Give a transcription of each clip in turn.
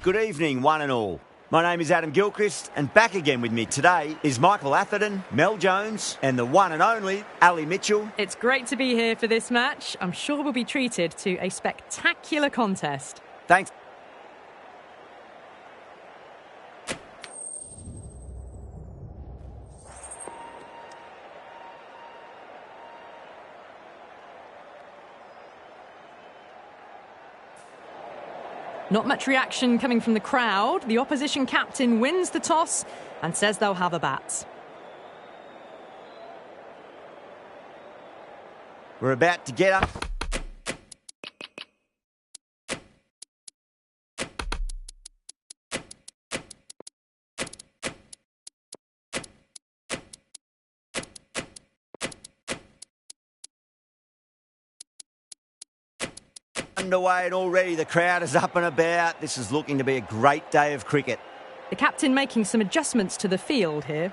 Good evening, one and all. My name is Adam Gilchrist, and back again with me today is Michael Atherton, Mel Jones, and the one and only Ali Mitchell. It's great to be here for this match. I'm sure we'll be treated to a spectacular contest. Thanks. Not much reaction coming from the crowd. The opposition captain wins the toss and says they'll have a bat. We're about to get up. Underway, and already the crowd is up and about. This is looking to be a great day of cricket. The captain making some adjustments to the field here.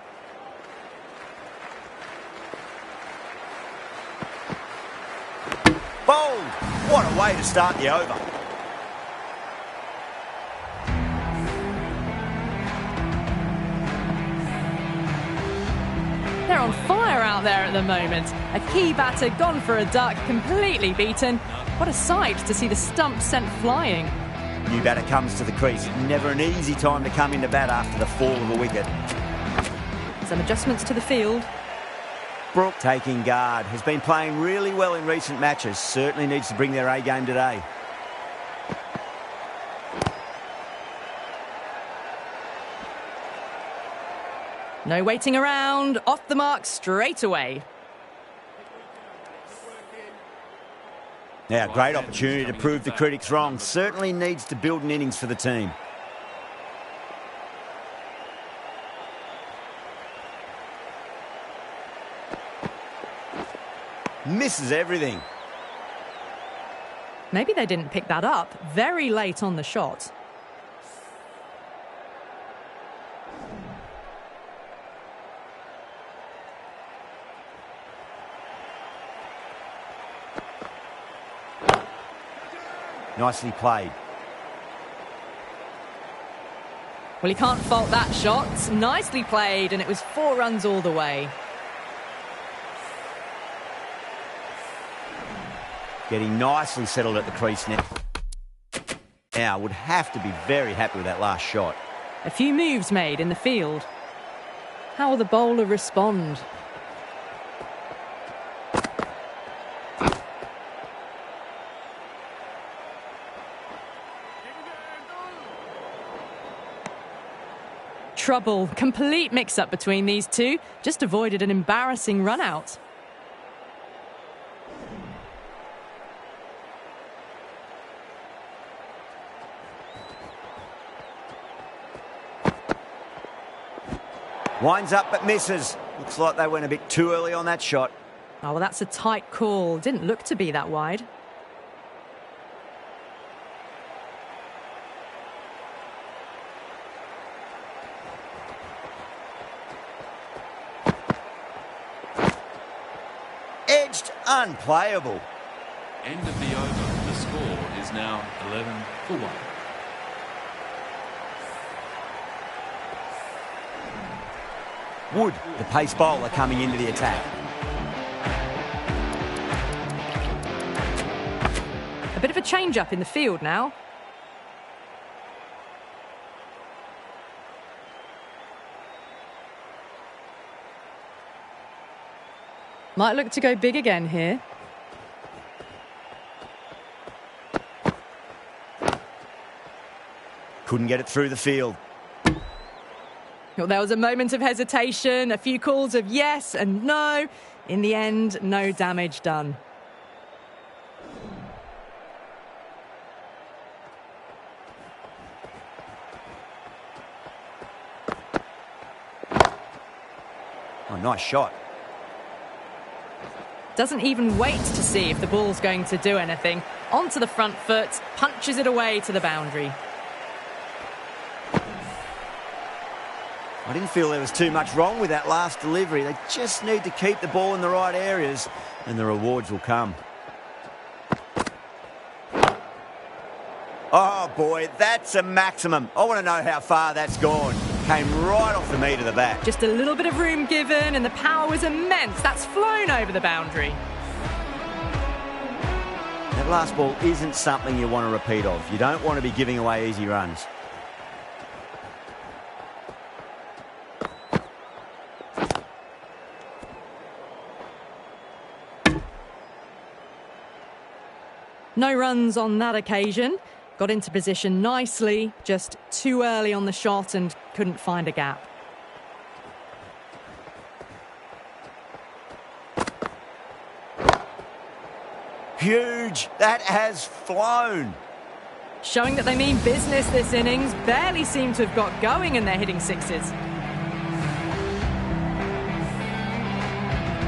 Bowled! What a way to start the over. They're on fire out there at the moment. A key batter gone for a duck, completely beaten. What a sight to see the stump sent flying. New batter comes to the crease. Never an easy time to come into bat after the fall of a wicket. Some adjustments to the field. Brooke taking guard. Has been playing really well in recent matches. Certainly needs to bring their A game today. No waiting around. Off the mark straight away. Now, great opportunity to prove the critics wrong. Certainly needs to build an innings for the team. Misses everything. Maybe they didn't pick that up. Very late on the shot. Nicely played. Well, he can't fault that shot. Nicely played, and it was 4 runs all the way. Getting nicely settled at the crease now. Now, would have to be very happy with that last shot. A few moves made in the field. How will the bowler respond? Trouble. Complete mix-up between these two. Just avoided an embarrassing run-out. Winds up but misses. Looks like they went a bit too early on that shot. Oh, well, that's a tight call. Didn't look to be that wide. Edged, unplayable. End of the over. The score is now 11-1. Wood, the pace bowler, coming into the attack. A bit of a change-up in the field now. Might look to go big again here. Couldn't get it through the field. Well, there was a moment of hesitation, a few calls of yes and no. In the end, no damage done. Oh, nice shot. Doesn't even wait to see if the ball's going to do anything. Onto the front foot, punches it away to the boundary. I didn't feel there was too much wrong with that last delivery. They just need to keep the ball in the right areas and the rewards will come. Oh, boy, that's a maximum. I want to know how far that's gone. Came right off the meat of the bat. Just a little bit of room given and the power was immense. That's flown over the boundary. That last ball isn't something you want to repeat of. You don't want to be giving away easy runs. No runs on that occasion. Got into position nicely, just too early on the shot and couldn't find a gap. Huge. That has flown. Showing that they mean business this innings. Barely seem to have got going and they're hitting sixes.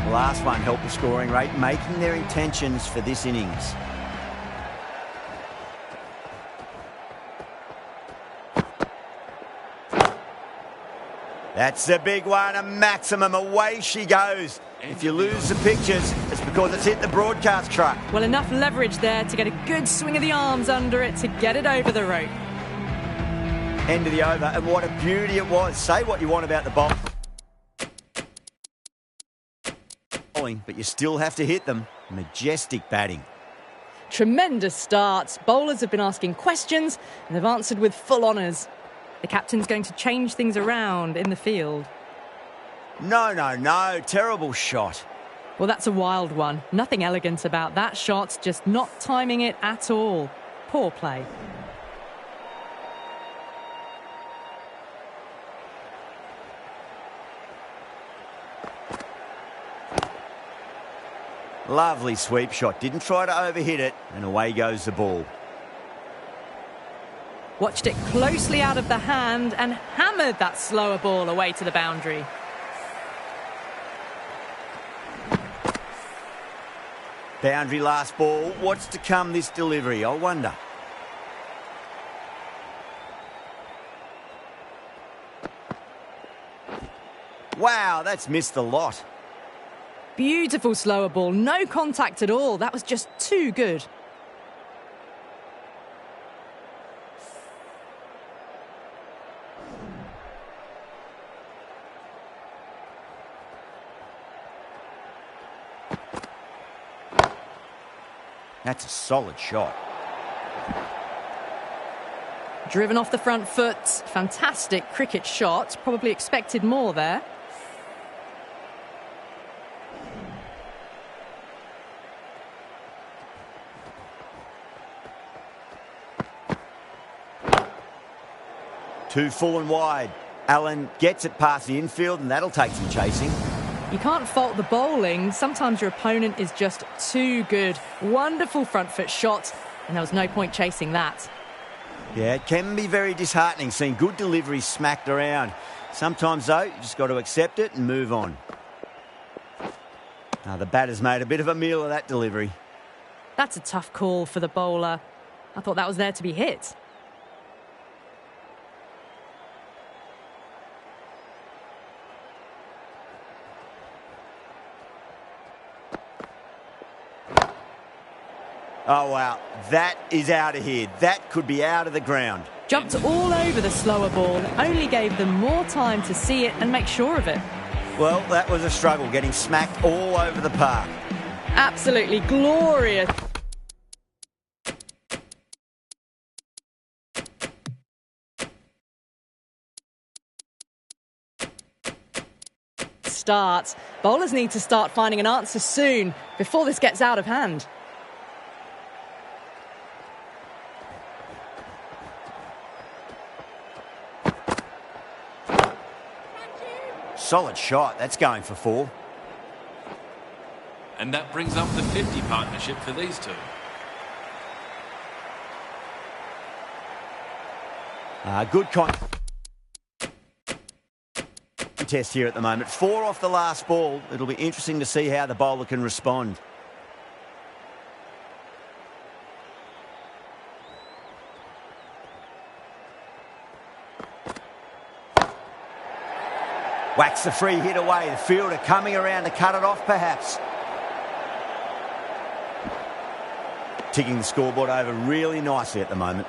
The last one helped the scoring rate, making their intentions for this innings. That's the big one, a maximum. Away she goes. If you lose the pictures, it's because it's hit the broadcast truck. Well, enough leverage there to get a good swing of the arms under it to get it over the rope. End of the over, and what a beauty it was. Say what you want about the bowling, but you still have to hit them. Majestic batting. Tremendous starts. Bowlers have been asking questions and they've answered with full honours. The captain's going to change things around in the field. No. Terrible shot. Well, that's a wild one. Nothing elegant about that shot, just not timing it at all. Poor play. Lovely sweep shot. Didn't try to overhit it, and away goes the ball. Watched it closely out of the hand and hammered that slower ball away to the boundary. Boundary last ball. What's to come this delivery, I wonder. Wow, that's missed the lot. Beautiful slower ball, no contact at all. That was just too good. That's a solid shot. Driven off the front foot. Fantastic cricket shot. Probably expected more there. Two full and wide. Allen gets it past the infield and that'll take some chasing. You can't fault the bowling. Sometimes your opponent is just too good. Wonderful front foot shot, and there was no point chasing that. Yeah, it can be very disheartening seeing good deliveries smacked around. Sometimes, though, you just got to accept it and move on. Now, the batter's made a bit of a meal of that delivery. That's a tough call for the bowler. I thought that was there to be hit. Oh, wow. That is out of here. That could be out of the ground. Jumped all over the slower ball, only gave them more time to see it and make sure of it. Well, that was a struggle, getting smacked all over the park. Absolutely glorious. Start. Bowlers need to start finding an answer soon before this gets out of hand. Solid shot. That's going for 4. And that brings up the 50 partnership for these two. Good contest here at the moment. 4 off the last ball. It'll be interesting to see how the bowler can respond. Whacks the free hit away. The fielder coming around to cut it off, perhaps. Ticking the scoreboard over really nicely at the moment.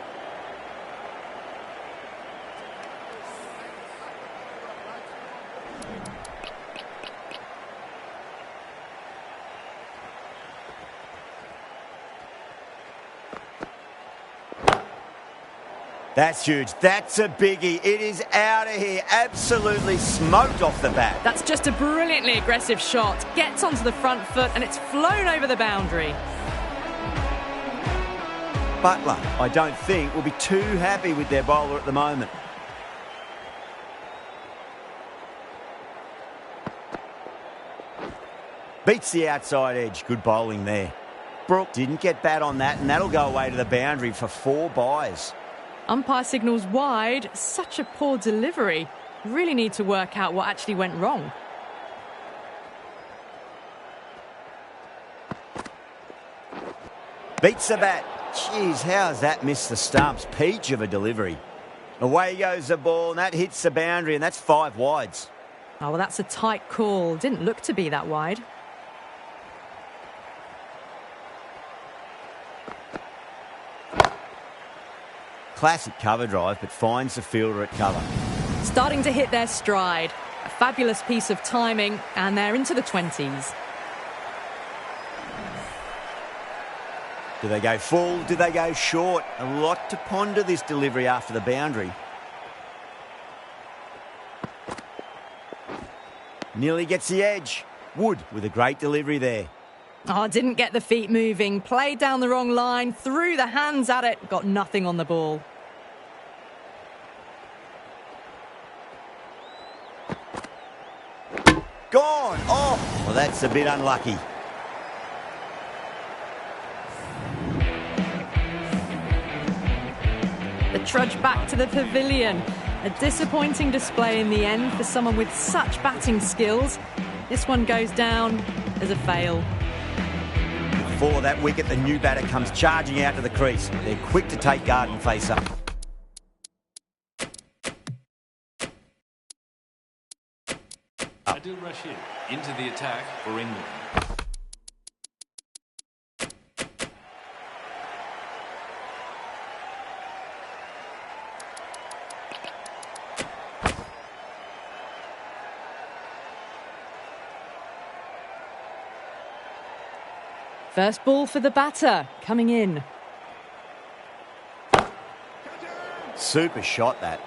That's huge. That's a biggie. It is out of here. Absolutely smoked off the bat. That's just a brilliantly aggressive shot. Gets onto the front foot and it's flown over the boundary. Butler, I don't think, will be too happy with their bowler at the moment. Beats the outside edge. Good bowling there. Brook didn't get bat on that, and that'll go away to the boundary for 4 byes. Umpire signals wide. Such a poor delivery. Really need to work out what actually went wrong. Beats the bat. Jeez, how has that missed the stumps? Peach of a delivery. Away goes the ball, and that hits the boundary, and that's 5 wides. Oh, well, that's a tight call. Didn't look to be that wide. Classic cover drive, but finds the fielder at cover. Starting to hit their stride. A fabulous piece of timing, and they're into the 20s. Do they go full? Do they go short? A lot to ponder this delivery after the boundary. Nearly gets the edge. Wood with a great delivery there. Oh, didn't get the feet moving. Played down the wrong line. Threw the hands at it. Got nothing on the ball. Gone. Oh, well, that's a bit unlucky. The trudge back to the pavilion. A disappointing display in the end for someone with such batting skills. This one goes down as a fail. Before that wicket, the new batter comes charging out to the crease. They're quick to take guard and face up. Adil Rashid into the attack for England. First ball for the batter, coming in. Super shot, that.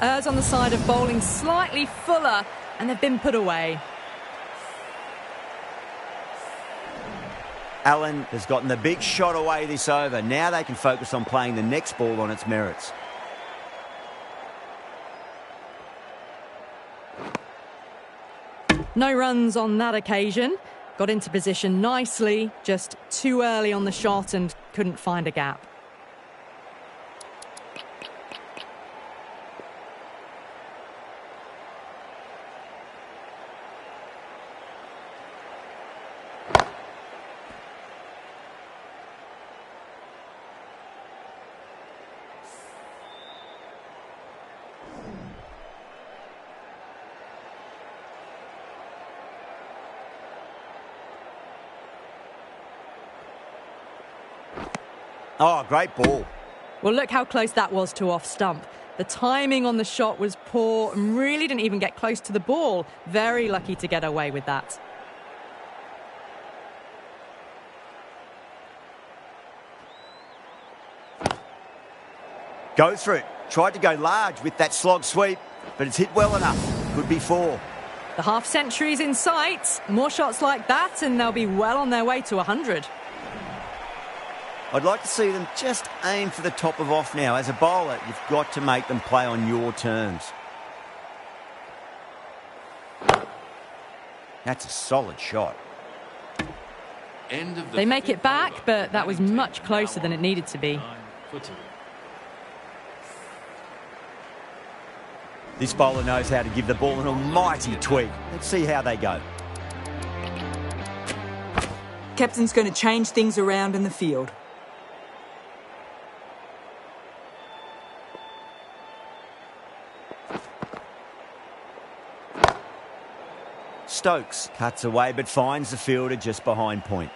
Ers on the side of bowling slightly fuller, and they've been put away. Allen has gotten the big shot away this over. Now they can focus on playing the next ball on its merits. No runs on that occasion. Got into position nicely, just too early on the shot and couldn't find a gap. Oh, great ball. Well, look how close that was to off stump. The timing on the shot was poor and really didn't even get close to the ball. Very lucky to get away with that. Goes for it. Tried to go large with that slog sweep, but it's hit well enough. Could be 4. The half century's in sight. More shots like that and they'll be well on their way to 100. I'd like to see them just aim for the top of off now. As a bowler, you've got to make them play on your terms. That's a solid shot. They make it back, but that was much closer than it needed to be. This bowler knows how to give the ball an almighty tweak. Let's see how they go. Captain's going to change things around in the field. Stokes cuts away but finds the fielder just behind point.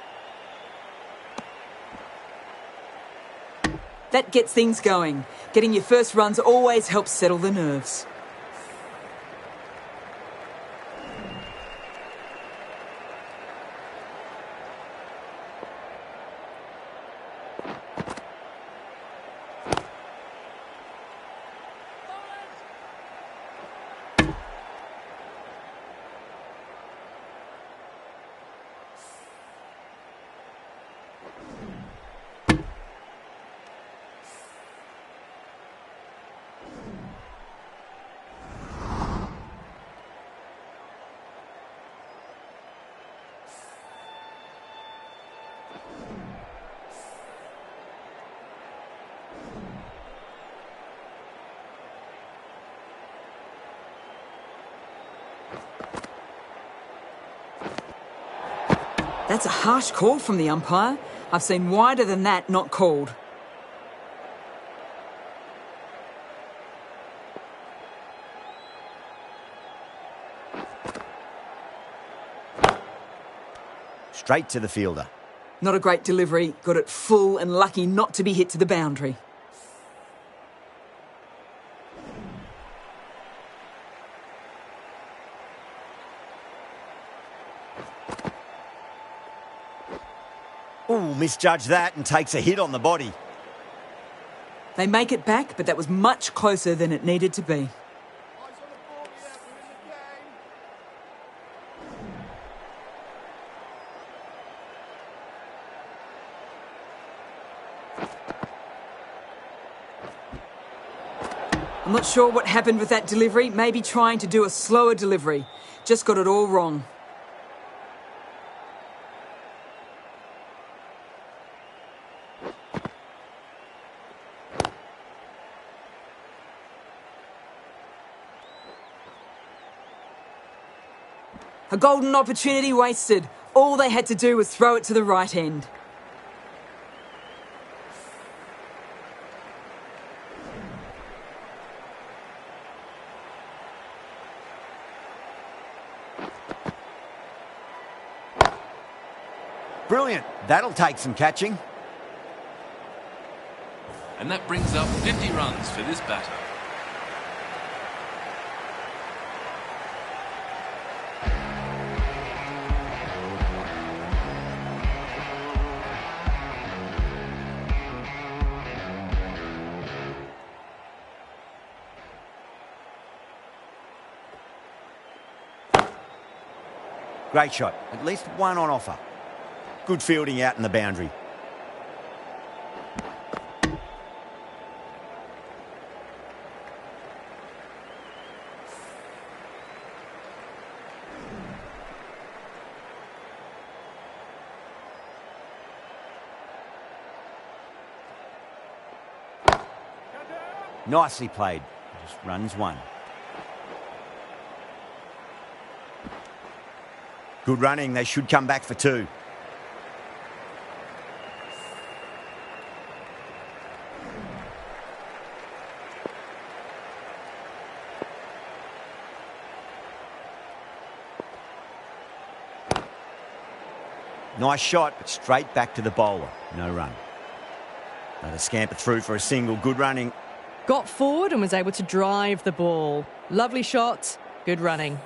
That gets things going. Getting your first runs always helps settle the nerves. That's a harsh call from the umpire. I've seen wider than that not called. Straight to the fielder. Not a great delivery. Got it full and lucky not to be hit to the boundary. Ooh, misjudged that and takes a hit on the body. They make it back, but that was much closer than it needed to be. I'm not sure what happened with that delivery. Maybe trying to do a slower delivery. Just got it all wrong. A golden opportunity wasted. All they had to do was throw it to the right end. Brilliant. That'll take some catching. And that brings up 50 runs for this batter. Great shot. At least one on offer. Good fielding out in the boundary. Nicely played. Just runs one. Good running. They should come back for two. Nice shot, but straight back to the bowler. No run. Another scamper through for a single. Good running. Got forward and was able to drive the ball. Lovely shot. Good running.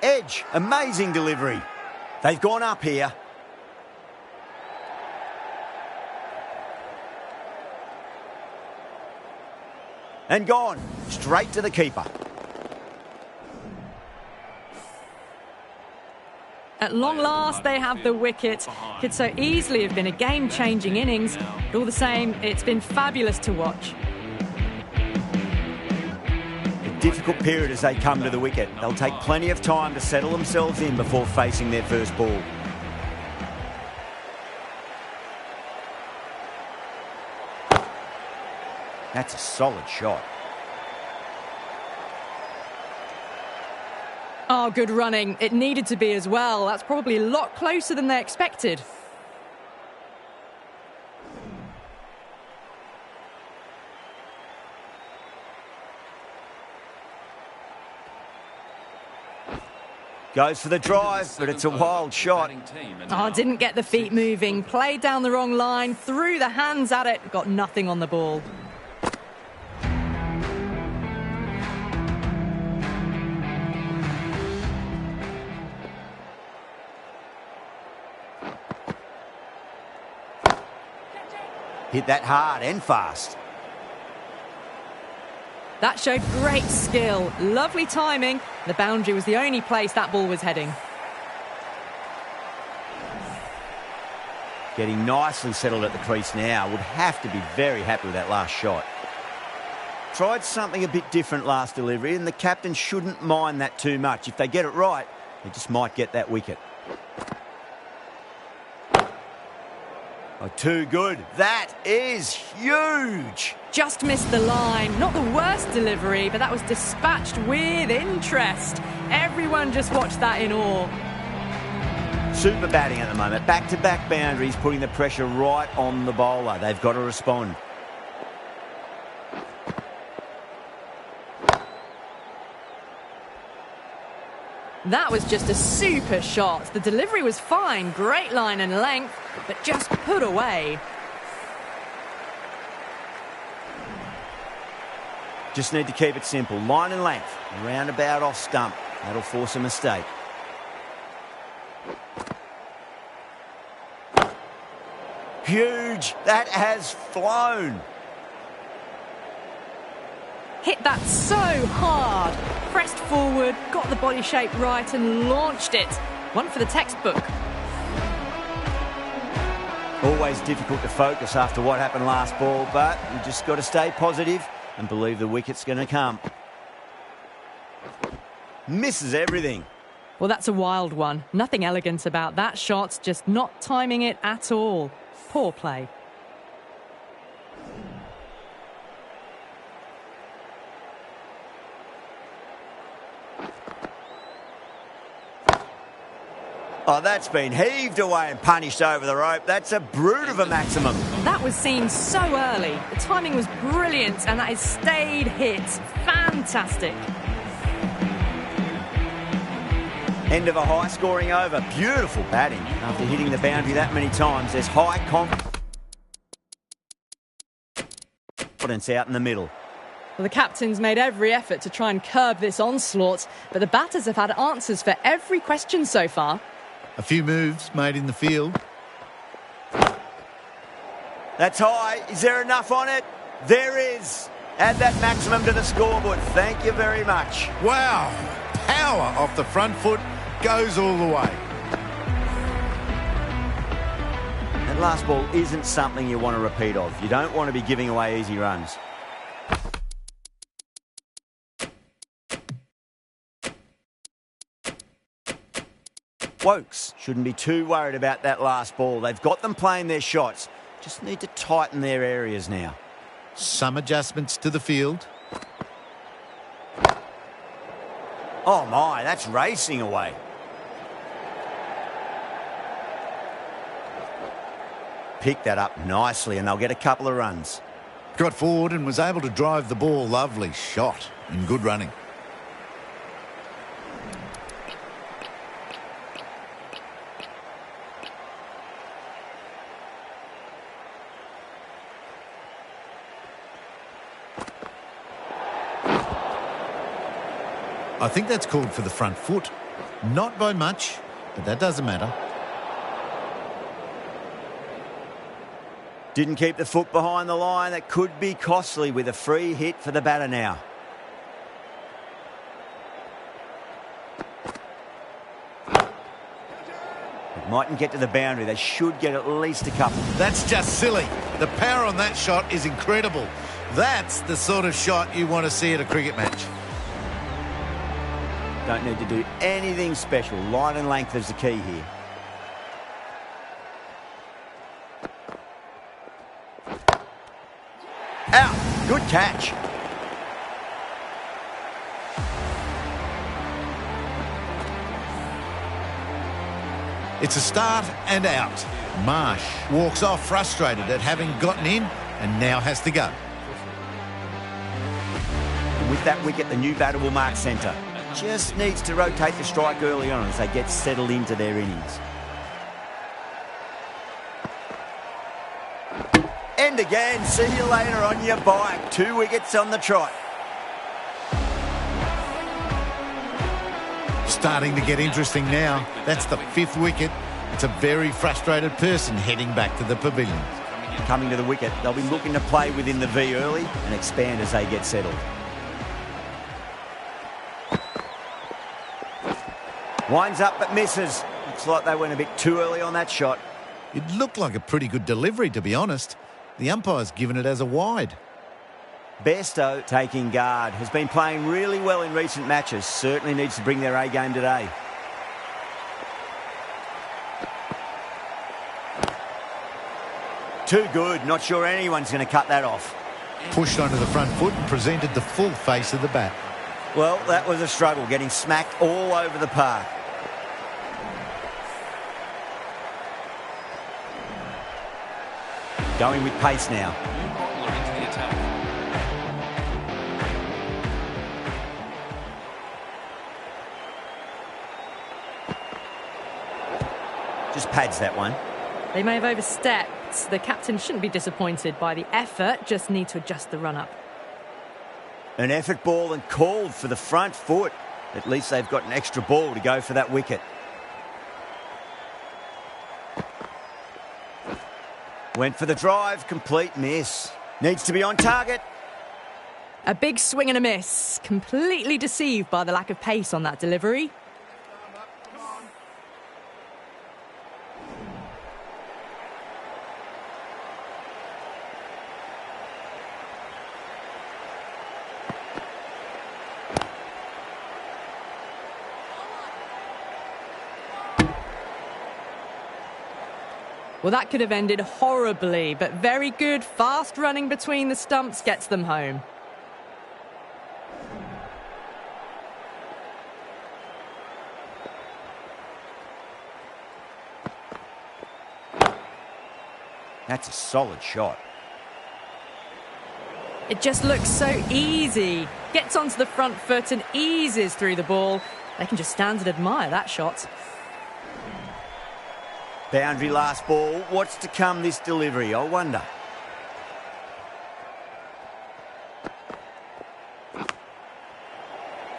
Edge. Amazing delivery. They've gone up here. And gone. Straight to the keeper. At long last, they have the wicket. Could so easily have been a game-changing innings. But all the same, it's been fabulous to watch. A difficult period as they come to the wicket. They'll take plenty of time to settle themselves in before facing their first ball. That's a solid shot. Oh, good running. It needed to be as well. That's probably a lot closer than they expected. Goes for the drive, but it's a wild shot. Oh, didn't get the feet moving. Played down the wrong line. Threw the hands at it. Got nothing on the ball. Hit that hard and fast. That showed great skill. Lovely timing. The boundary was the only place that ball was heading. Getting nicely settled at the crease now. Would have to be very happy with that last shot. Tried something a bit different last delivery, and the captain shouldn't mind that too much. If they get it right, they just might get that wicket. Oh, too good. That is huge. Just missed the line. Not the worst delivery, but that was dispatched with interest. Everyone just watched that in awe. Super batting at the moment. Back-to-back boundaries, putting the pressure right on the bowler. They've got to respond. That was just a super shot. The delivery was fine, great line and length, but just put away. Just need to keep it simple. Line and length. Roundabout off stump. That'll force a mistake. Huge. That has flown. Hit that so hard. Pressed forward, got the body shape right and launched it. One for the textbook. Always difficult to focus after what happened last ball, but you just got to stay positive and believe the wicket's going to come. Misses everything. Well, that's a wild one. Nothing elegant about that shot, just not timing it at all. Poor play. Oh, that's been heaved away and punished over the rope. That's a brute of a maximum. That was seen so early. The timing was brilliant and that is stayed hit. Fantastic. End of a high-scoring over. Beautiful batting. After hitting the boundary that many times, there's high confidence out in the middle. Well, the captain's made every effort to try and curb this onslaught, but the batters have had answers for every question so far. A few moves made in the field. That's high. Is there enough on it? There is. Add that maximum to the scoreboard. Thank you very much. Wow. Power off the front foot goes all the way. That last ball isn't something you want to repeat of. You don't want to be giving away easy runs. Wokes shouldn't be too worried about that last ball. They've got them playing their shots. Just need to tighten their areas now. Some adjustments to the field. Oh my, that's racing away. Picked that up nicely and they'll get a couple of runs. Got forward and was able to drive the ball. Lovely shot and good running. I think that's called for the front foot. Not by much, but that doesn't matter. Didn't keep the foot behind the line. That could be costly with a free hit for the batter now. It mightn't get to the boundary. They should get at least a couple. That's just silly. The power on that shot is incredible. That's the sort of shot you want to see at a cricket match. Don't need to do anything special. Line and length is the key here. Out. Good catch. It's a start and out. Marsh walks off frustrated at having gotten in and now has to go. And with that wicket, the new batter will mark centre. Just needs to rotate the strike early on as they get settled into their innings. End again. See you later on your bike. 2 wickets on the trot. Starting to get interesting now. That's the 5th wicket. It's a very frustrated person heading back to the pavilion. Coming to the wicket, they'll be looking to play within the V early and expand as they get settled. Winds up but misses. Looks like they went a bit too early on that shot. It looked like a pretty good delivery, to be honest. The umpire's given it as a wide. Bairstow taking guard. Has been playing really well in recent matches. Certainly needs to bring their A game today. Too good. Not sure anyone's going to cut that off. Pushed onto the front foot and presented the full face of the bat. Well, that was a struggle, getting smacked all over the park. Going with pace now. New bowler into the attack. Just pads that one. They may have overstepped. The captain shouldn't be disappointed by the effort, just need to adjust the run-up. An effort ball and called for the front foot. At least they've got an extra ball to go for that wicket. Went for the drive, complete miss. Needs to be on target. A big swing and a miss. Completely deceived by the lack of pace on that delivery. Well, that could have ended horribly, but very good, fast running between the stumps gets them home. That's a solid shot. It just looks so easy. Gets onto the front foot and eases through the ball. They can just stand and admire that shot. Boundary last ball. What's to come this delivery, I wonder.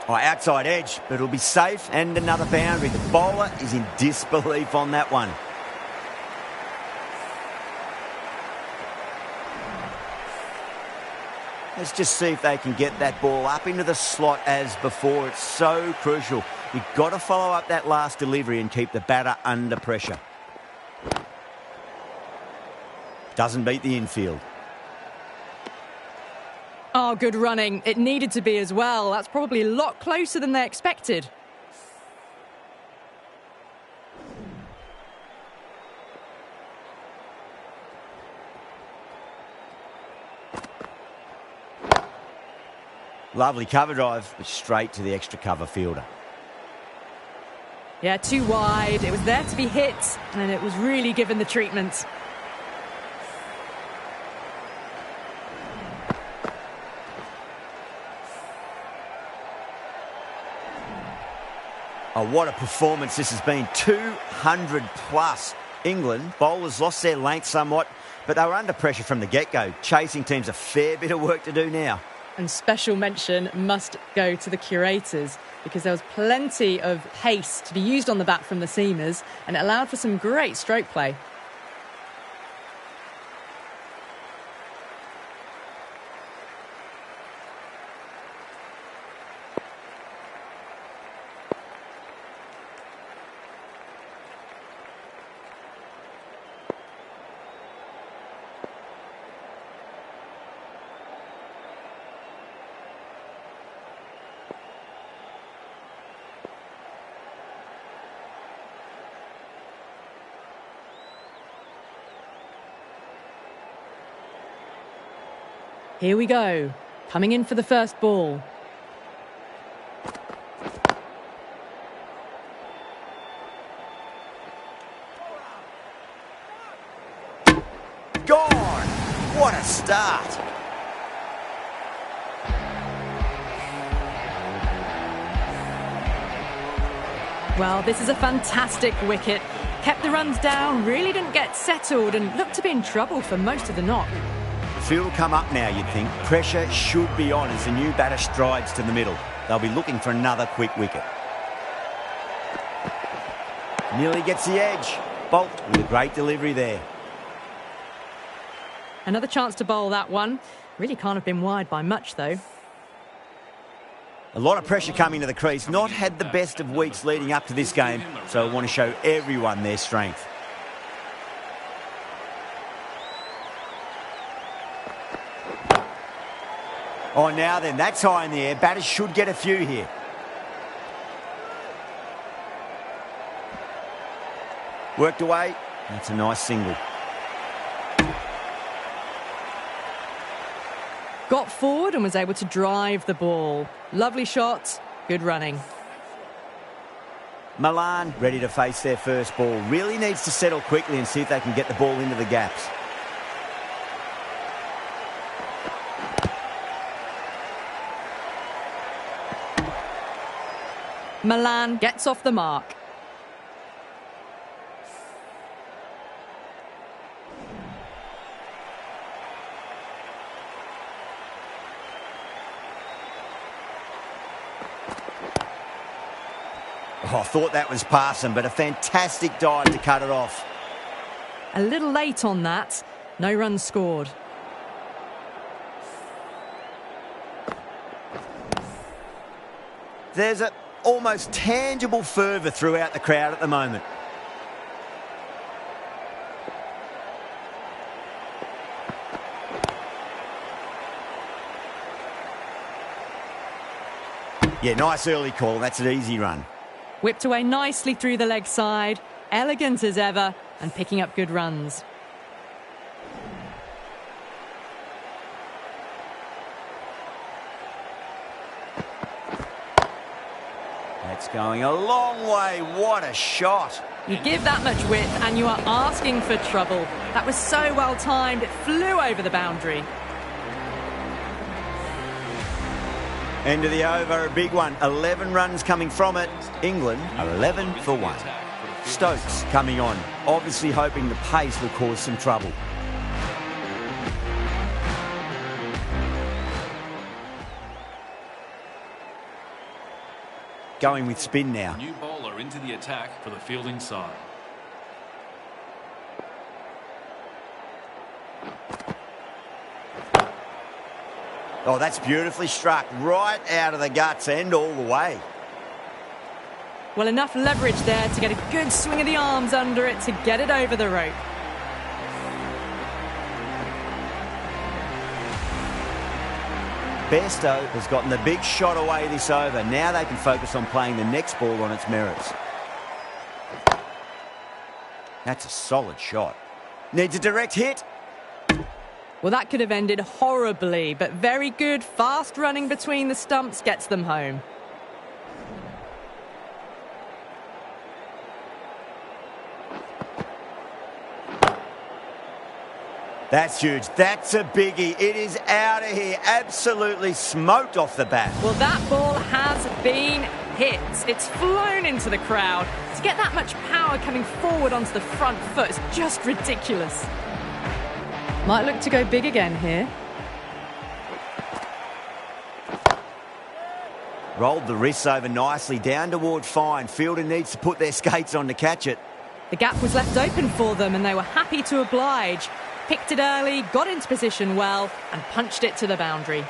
Oh, outside edge, but it'll be safe and another boundary. The bowler is in disbelief on that one. Let's just see if they can get that ball up into the slot as before. It's so crucial. You've got to follow up that last delivery and keep the batter under pressure. Doesn't beat the infield. Oh, good running. It needed to be as well. That's probably a lot closer than they expected. Lovely cover drive, but straight to the extra cover fielder. Yeah, too wide. It was there to be hit, and it was really given the treatment. Oh, what a performance this has been. 200 plus. England bowlers lost their length somewhat, but they were under pressure from the get-go. Chasing teams a fair bit of work to do now. And special mention must go to the curators, because there was plenty of pace to be used on the bat from the seamers, and it allowed for some great stroke play. Here we go, coming in for the first ball. Gone! What a start! Well, this is a fantastic wicket. Kept the runs down, really didn't get settled, and looked to be in trouble for most of the knock. Field will come up now, you'd think. Pressure should be on as the new batter strides to the middle. They'll be looking for another quick wicket. Nearly gets the edge. Bolt with a great delivery there. Another chance to bowl that one. Really can't have been wide by much, though. A lot of pressure coming to the crease. Not had the best of weeks leading up to this game, so I want to show everyone their strength. Oh, now then, that's high in the air. Batters should get a few here. Worked away. That's a nice single. Got forward and was able to drive the ball. Lovely shot, good running. Milan ready to face their first ball. Really needs to settle quickly and see if they can get the ball into the gaps. Milan gets off the mark. Oh, I thought that was passing, but a fantastic dive to cut it off. A little late on that. No runs scored. There's an almost tangible fervour throughout the crowd at the moment. Yeah, nice early call. That's an easy run. Whipped away nicely through the leg side. Elegant as ever and picking up good runs. That's going a long way. What a shot. You give that much width and you are asking for trouble. That was so well timed. It flew over the boundary. End of the over, a big one. 11 runs coming from it. England, 11 for 1. Stokes coming on, obviously hoping the pace will cause some trouble. Going with spin now. New bowler into the attack for the fielding side. Oh, that's beautifully struck. Right out of the guts and all the way. Well, enough leverage there to get a good swing of the arms under it to get it over the rope. Bairstow has gotten the big shot away this over. Now they can focus on playing the next ball on its merits. That's a solid shot. Needs a direct hit. Well, that could have ended horribly, but very good, fast running between the stumps gets them home. That's huge. That's a biggie. It is out of here. Absolutely smoked off the bat. Well, that ball has been hit. It's flown into the crowd. To get that much power coming forward onto the front foot is just ridiculous. Might look to go big again here. Rolled the wrists over nicely, down toward fine. Fielder needs to put their skates on to catch it. The gap was left open for them and they were happy to oblige. Picked it early, got into position well and punched it to the boundary.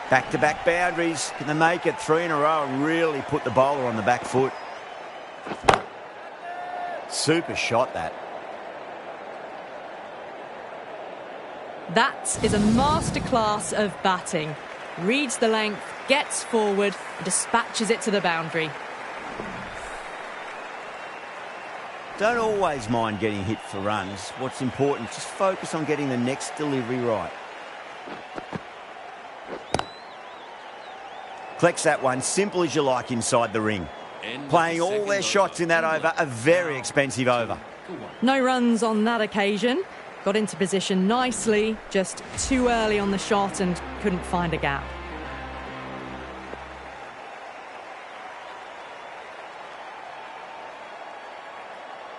Back-to-back boundaries. Can they make it 3 in a row and really put the bowler on the back foot? Super shot, that. That is a masterclass of batting. Reads the length, gets forward and dispatches it to the boundary. Don't always mind getting hit for runs. What's important, just focus on getting the next delivery right. Collects that one, simple as you like inside the ring. Playing all their shots in that over, a very expensive over. No runs on that occasion. Got into position nicely, just too early on the shot and couldn't find a gap.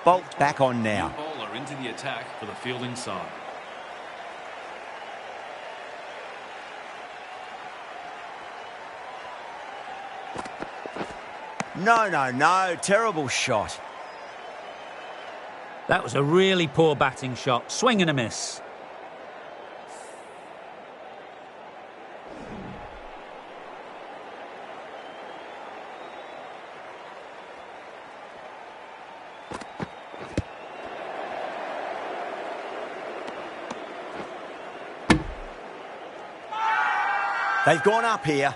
Bolt back on now. New bowler into the attack for the fielding side. No. Terrible shot. That was a really poor batting shot. Swing and a miss. They've gone up here.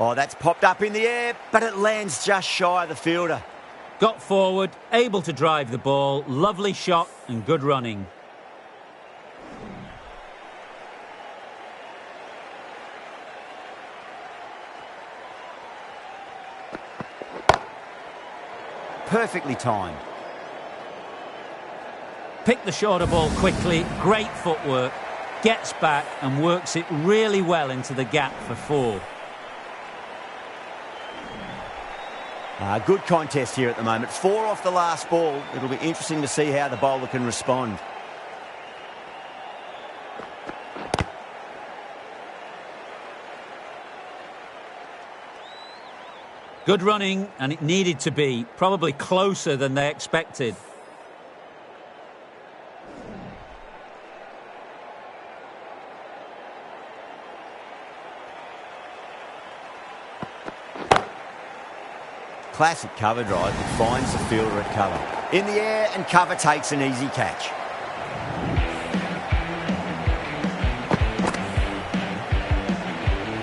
Oh, that's popped up in the air, but it lands just shy of the fielder. Got forward, able to drive the ball, lovely shot and good running. Perfectly timed. Picked the shorter ball quickly, great footwork, gets back and works it really well into the gap for 4. Good contest here at the moment. 4 off the last ball. It'll be interesting to see how the bowler can respond. Good running, and it needed to be. Probably closer than they expected. Classic cover drive that finds the fielder at cover. In the air, and cover takes an easy catch.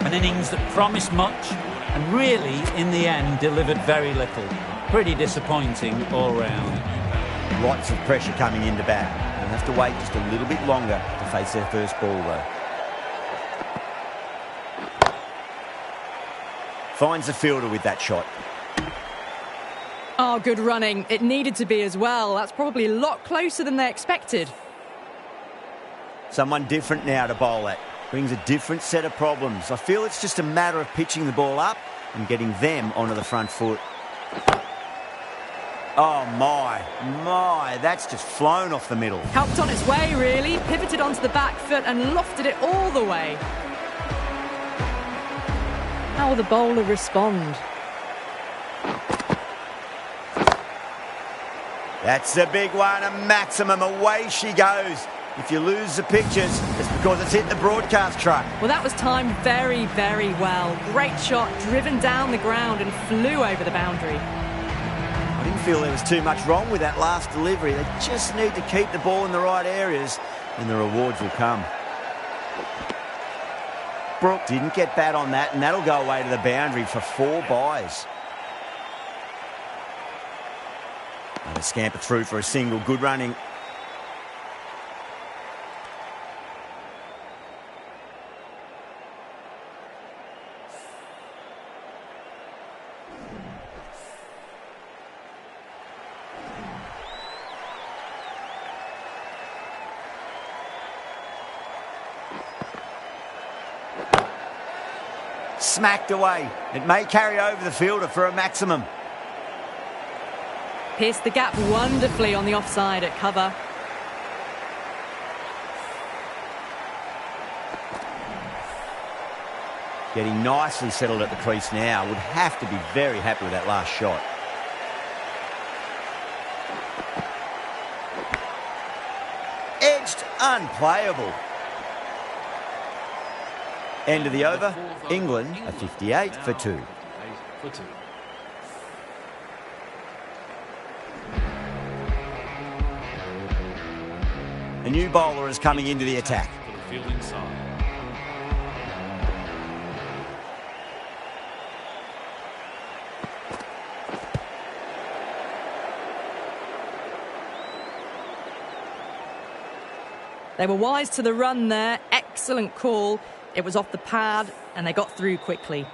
An innings that promised much and really, in the end, delivered very little. Pretty disappointing all round. Lots of pressure coming into bat. They'll have to wait just a little bit longer to face their first ball, though. Finds the fielder with that shot. Oh, good running. It needed to be as well. That's probably a lot closer than they expected. Someone different now to bowl at. Brings a different set of problems. I feel it's just a matter of pitching the ball up and getting them onto the front foot. Oh, my, that's just flown off the middle. Helped on its way, really. Pivoted onto the back foot and lofted it all the way. How will the bowler respond? That's a big one, a maximum. Away she goes. If you lose the pictures, it's because it's hit the broadcast truck. Well, that was timed very, very well. Great shot, driven down the ground and flew over the boundary. I didn't feel there was too much wrong with that last delivery. They just need to keep the ball in the right areas and the rewards will come. Brooke didn't get bat on that, and that'll go away to the boundary for 4 byes. And a scamper through for a single. Good running. Smacked away. It may carry over the fielder for a maximum. Pierced the gap wonderfully on the offside at cover. Getting nicely settled at the crease now. Would have to be very happy with that last shot. Edged, unplayable. End of the over. England are 58 for 2. A new bowler is coming into the attack. For the fielding side. They were wise to the run there. Excellent call. It was off the pad and they got through quickly.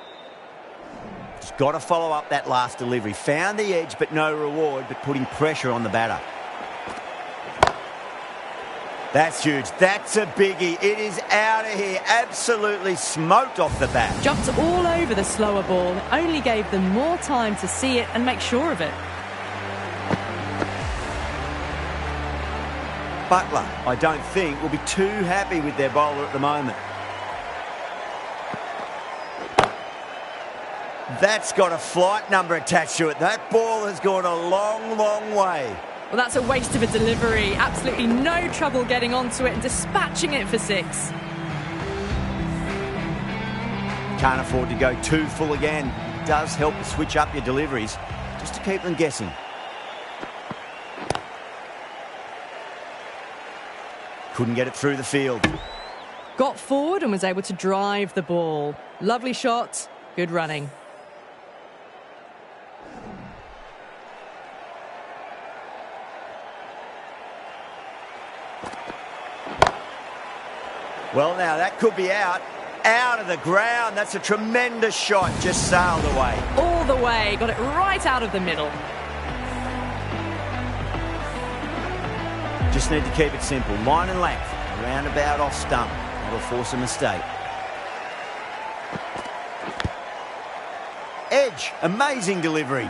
Just got to follow up that last delivery. Found the edge but no reward, but putting pressure on the batter. That's huge. That's a biggie. It is out of here. Absolutely smoked off the bat. Jumped all over the slower ball. It only gave them more time to see it and make sure of it. Butler, I don't think, will be too happy with their bowler at the moment. That's got a flight number attached to it. That ball has gone a long, long way. Well, that's a waste of a delivery. Absolutely no trouble getting onto it and dispatching it for 6. Can't afford to go too full again. It does help to switch up your deliveries, just to keep them guessing. Couldn't get it through the field. Got forward and was able to drive the ball. Lovely shot, good running. Well, now that could be out of the ground. That's a tremendous shot, just sailed away. All the way, got it right out of the middle. Just need to keep it simple. Line and length, roundabout off stump. That'll force a mistake. Edge, amazing delivery.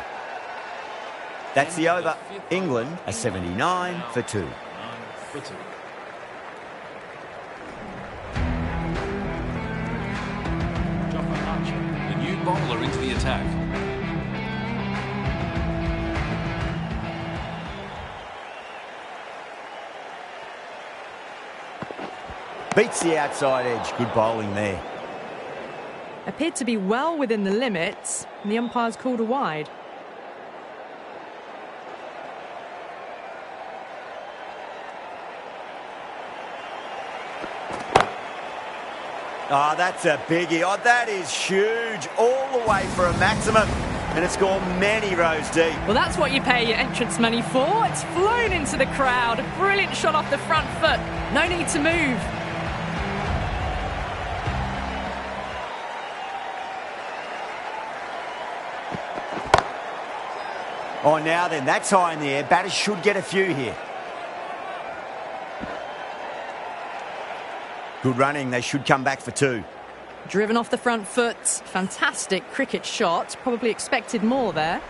That's the over. England are 79 for 2. The new bowler into the attack. Beats the outside edge. Good bowling there. Appeared to be well within the limits, and the umpire's called a wide. Oh, that's a biggie. Oh, that is huge. All the way for a maximum. And it's gone many rows deep. Well, that's what you pay your entrance money for. It's flown into the crowd. A brilliant shot off the front foot. No need to move. Oh, now then, that's high in the air. Batters should get a few here. Good running. They should come back for 2. Driven off the front foot. Fantastic cricket shot. Probably expected more there.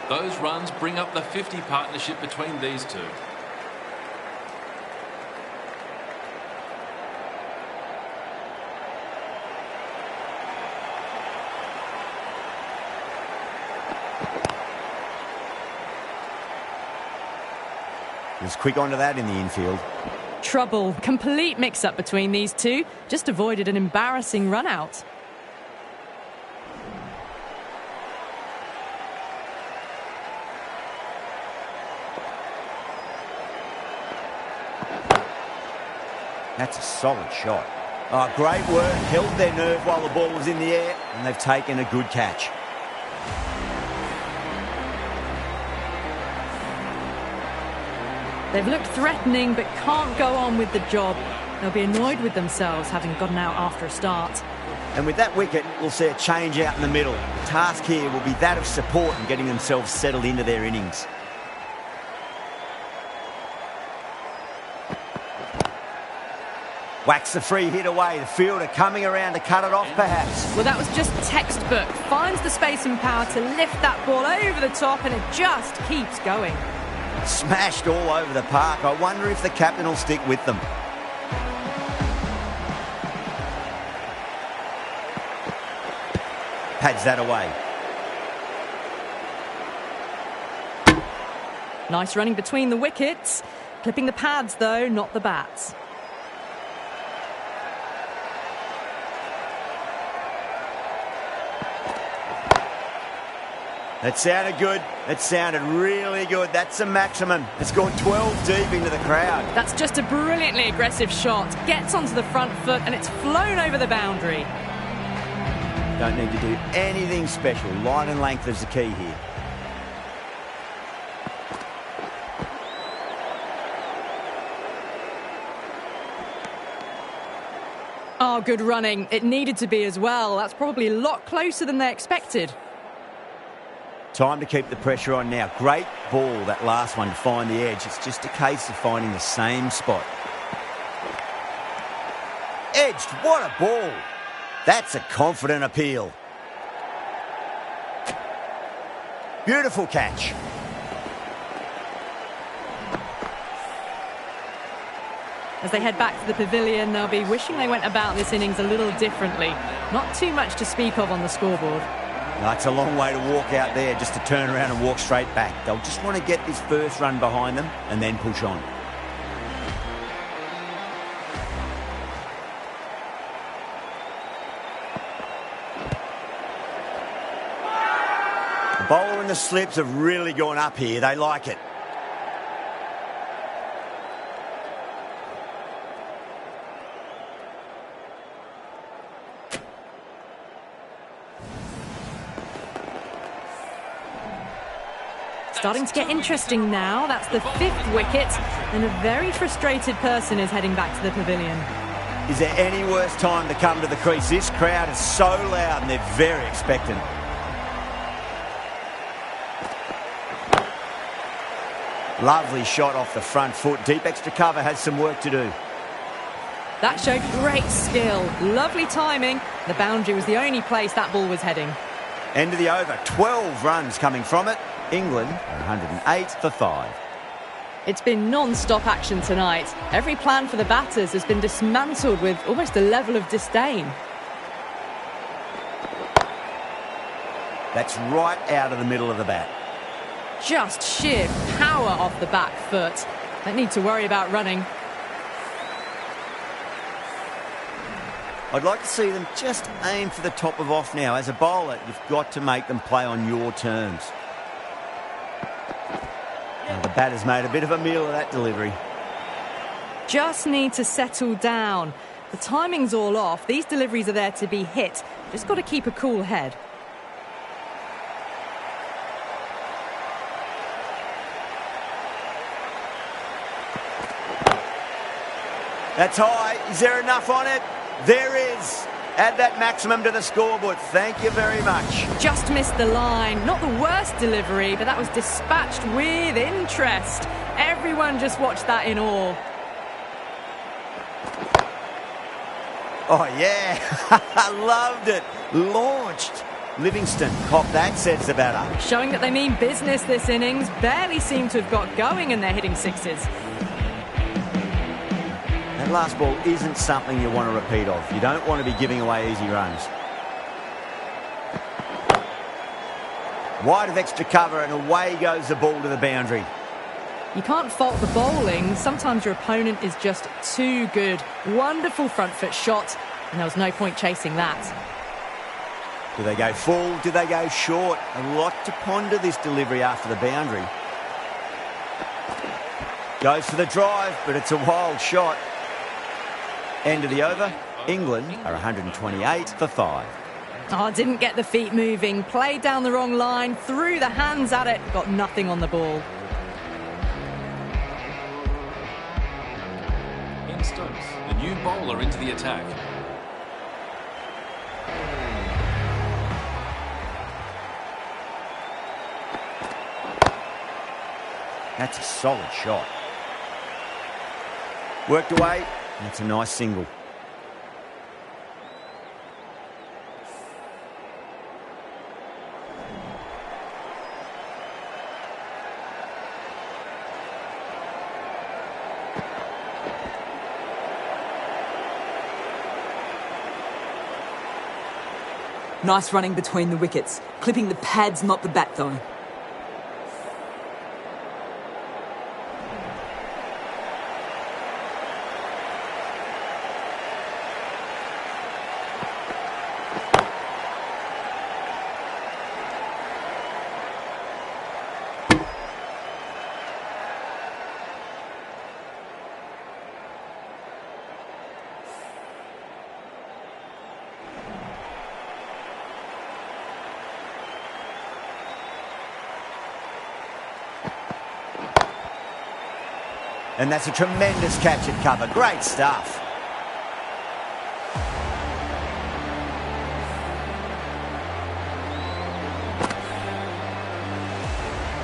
Those runs bring up the 50 partnership between these two. Was quick onto that in the infield. Trouble. Complete mix-up between these two. Just avoided an embarrassing run-out. That's a solid shot. Oh, great work. Held their nerve while the ball was in the air, and they've taken a good catch. They've looked threatening but can't go on with the job. They'll be annoyed with themselves having gotten out after a start. And with that wicket, we'll see a change out in the middle. The task here will be that of support and getting themselves settled into their innings. Whacks the free hit away. The fielder coming around to cut it off, perhaps. Well, that was just textbook. Finds the space and power to lift that ball over the top, and it just keeps going. Smashed all over the park. I wonder if the captain will stick with them. Pads that away. Nice running between the wickets. Clipping the pads, though, not the bats. That sounded good. That sounded really good. That's a maximum. It's gone 12 deep into the crowd. That's just a brilliantly aggressive shot. Gets onto the front foot and it's flown over the boundary. Don't need to do anything special. Line and length is the key here. Oh, good running. It needed to be as well. That's probably a lot closer than they expected. Time to keep the pressure on now. Great ball, that last one, to find the edge. It's just a case of finding the same spot. Edged, what a ball. That's a confident appeal. Beautiful catch. As they head back to the pavilion, they'll be wishing they went about this innings a little differently. Not too much to speak of on the scoreboard. No, it's a long way to walk out there just to turn around and walk straight back. They'll just want to get this first run behind them and then push on. The bowler and the slips have really gone up here. They like it. Starting to get interesting now. That's the 5th wicket, and a very frustrated person is heading back to the pavilion. Is there any worse time to come to the crease? This crowd is so loud and they're very expectant. Lovely shot off the front foot. Deep extra cover has some work to do. That showed great skill. Lovely timing. The boundary was the only place that ball was heading. End of the over. 12 runs coming from it. England are 108 for 5. It's been non-stop action tonight. Every plan for the batters has been dismantled with almost a level of disdain. That's right out of the middle of the bat. Just sheer power off the back foot. Don't need to worry about running. I'd like to see them just aim for the top of off now. As a bowler, you've got to make them play on your terms. Now the batter's made a bit of a meal of that delivery. Just need to settle down. The timing's all off. These deliveries are there to be hit. Just got to keep a cool head. That's high. Is there enough on it? There is. Add that maximum to the scoreboard. Thank you very much. Just missed the line. Not the worst delivery, but that was dispatched with interest. Everyone just watched that in awe. Oh, yeah. I loved it. Launched. Livingston copped that, says the batter. Showing that they mean business this innings. Barely seem to have got going and they're hitting sixes. That last ball isn't something you want to repeat of. You don't want to be giving away easy runs. Wide of extra cover and away goes the ball to the boundary. You can't fault the bowling. Sometimes your opponent is just too good. Wonderful front foot shot, and there was no point chasing that. Do they go full? Do they go short? A lot to ponder this delivery after the boundary. Goes for the drive, but it's a wild shot. End of the over. England are 128 for 5. Oh, didn't get the feet moving. Played down the wrong line. Threw the hands at it. Got nothing on the ball. In Stokes, the new bowler into the attack. That's a solid shot. Worked away. That's a nice single. Nice running between the wickets. Clipping the pads, not the bat, though. And that's a tremendous catch at cover. Great stuff.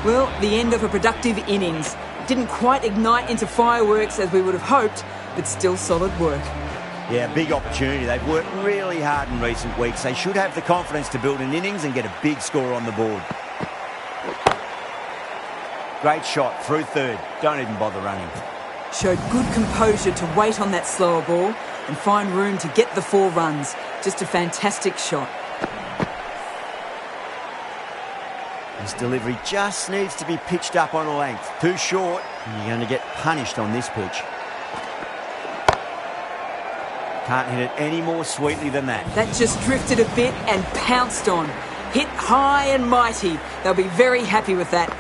Well, the end of a productive innings. Didn't quite ignite into fireworks as we would have hoped, but still solid work. Yeah, big opportunity. They've worked really hard in recent weeks. They should have the confidence to build an innings and get a big score on the board. Great shot through third. Don't even bother running. Showed good composure to wait on that slower ball and find room to get the 4 runs. Just a fantastic shot. This delivery just needs to be pitched up on a length. Too short, and you're going to get punished on this pitch. Can't hit it any more sweetly than that. That just drifted a bit and pounced on. Hit high and mighty. They'll be very happy with that.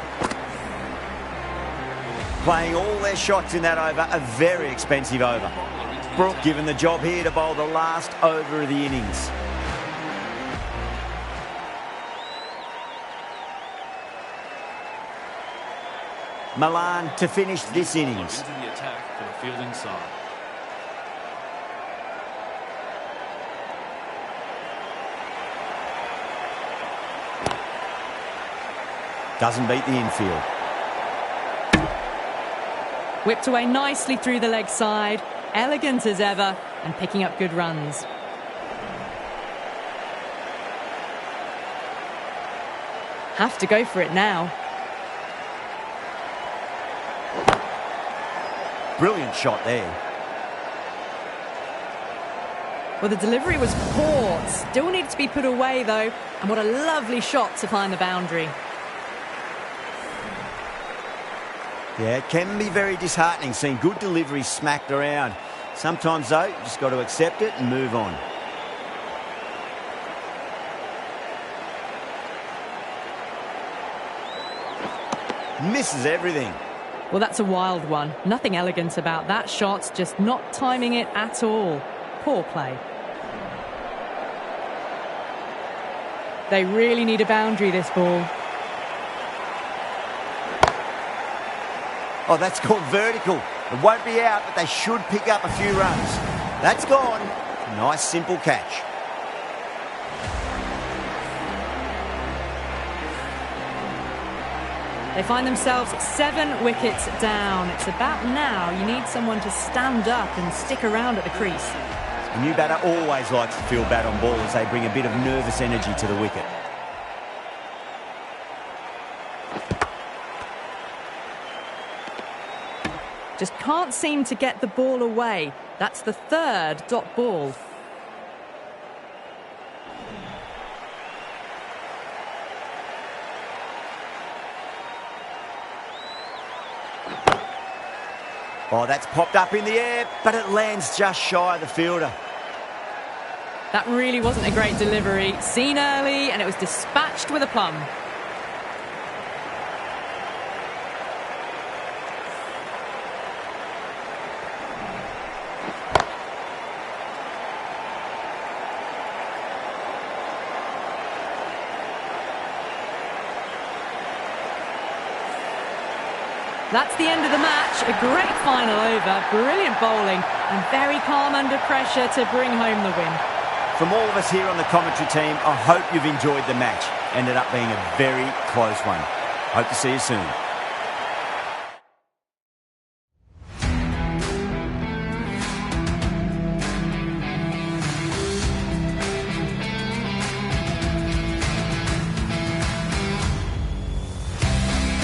Playing all their shots in that over, a very expensive over. Brooke given the job here to bowl the last over of the innings. Milan to finish this innings. Into the attack for the fielding side. Doesn't beat the infield. Whipped away nicely through the leg side. Elegant as ever and picking up good runs. Have to go for it now. Brilliant shot there. Well, the delivery was poor. Still needed to be put away, though. And what a lovely shot to find the boundary. Yeah, it can be very disheartening seeing good delivery smacked around. Sometimes, though, you just got to accept it and move on. Misses everything. Well, that's a wild one. Nothing elegant about that shot, just not timing it at all. Poor play. They really need a boundary, this ball. Oh, that's gone vertical. It won't be out, but they should pick up a few runs. That's gone. Nice, simple catch. They find themselves 7 wickets down. It's about now you need someone to stand up and stick around at the crease. A new batter always likes to feel bad on ball as they bring a bit of nervous energy to the wicket. Just can't seem to get the ball away. That's the 3rd dot ball. Oh, that's popped up in the air, but it lands just shy of the fielder. That really wasn't a great delivery. Seen early, and it was dispatched with a plum. That's the end of the match. A great final over, brilliant bowling and very calm under pressure to bring home the win. From all of us here on the commentary team, I hope you've enjoyed the match. Ended up being a very close one. Hope to see you soon.